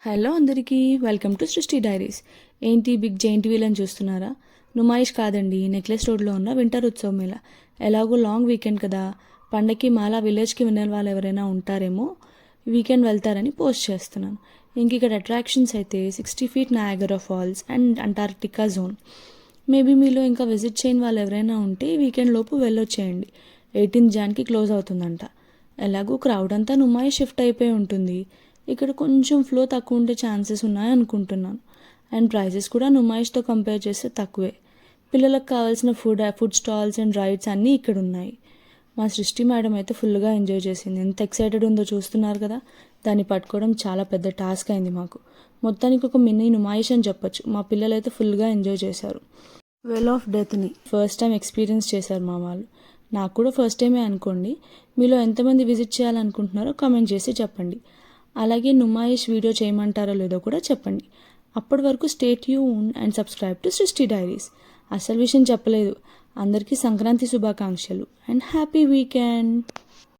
Hello అందరికీ welcome to సృష్టి diaries. ఏంటి బిగ్ జైంట్ వీల్ అని చూస్తున్నారా? నుమాయిష్ కాదండి, నెక్లెస్ రోడ్లో ఉన్న వింటర్ ఉత్సవ్ మేళ. ఎలాగో లాంగ్ వీకెండ్ కదా, పండగకి మాలా విలేజ్కి విన్న వాళ్ళు ఎవరైనా ఉంటారేమో, వీకెండ్ వెళ్తారని పోస్ట్ చేస్తున్నాను. ఇంక ఇక్కడ అట్రాక్షన్స్ అయితే 60 feet Niagara falls and Antarctica zone. Maybe మీలో ఇంకా విజిట్ చేయని వాళ్ళు ఎవరైనా ఉంటే వీకెండ్ లోపు వెళ్ళొచ్చేయండి. 18th Janకి క్లోజ్ అవుతుందంట. ఎలాగో క్రౌడ్ అంతా నుమాయి షిఫ్ట్ అయిపోయి ఉంటుంది. ఇక్కడ కొంచెం ఫ్లో తక్కువ ఉండే ఛాన్సెస్ ఉన్నాయి అనుకుంటున్నాను. అండ్ ప్రైజెస్ కూడా నుమాయిష్తో కంపేర్ చేస్తే తక్కువే. పిల్లలకు కావాల్సిన ఫుడ్ స్టాల్స్ అండ్ రైడ్స్ అన్నీ ఇక్కడ ఉన్నాయి. మా సృష్టి మేడం అయితే ఫుల్గా ఎంజాయ్ చేసింది. ఎంత ఎక్సైటెడ్ ఉందో చూస్తున్నారు కదా. దాన్ని పట్టుకోవడం చాలా పెద్ద టాస్క్ అయింది మాకు. మొత్తానికి ఒక మినీ నుమాయిష్ అని చెప్పొచ్చు. మా పిల్లలు అయితే ఫుల్గా ఎంజాయ్ చేశారు. వెల్ ఆఫ్ డెత్ని ఫస్ట్ టైం ఎక్స్పీరియన్స్ చేశారు మా వాళ్ళు. నాకు కూడా ఫస్ట్ టైమే అనుకోండి. మీలో ఎంతమంది విజిట్ చేయాలనుకుంటున్నారో కామెంట్ చేసి చెప్పండి. అలాగే నుమాయిష్ వీడియో చేయమంటారో లేదో కూడా చెప్పండి. అప్పటి వరకు stay tune and subscribe to సృష్టి డైరీస్. అసలు విషయం చెప్పలేదు. అందరికీ సంక్రాంతి శుభాకాంక్షలు అండ్ హ్యాపీ వీకెండ్.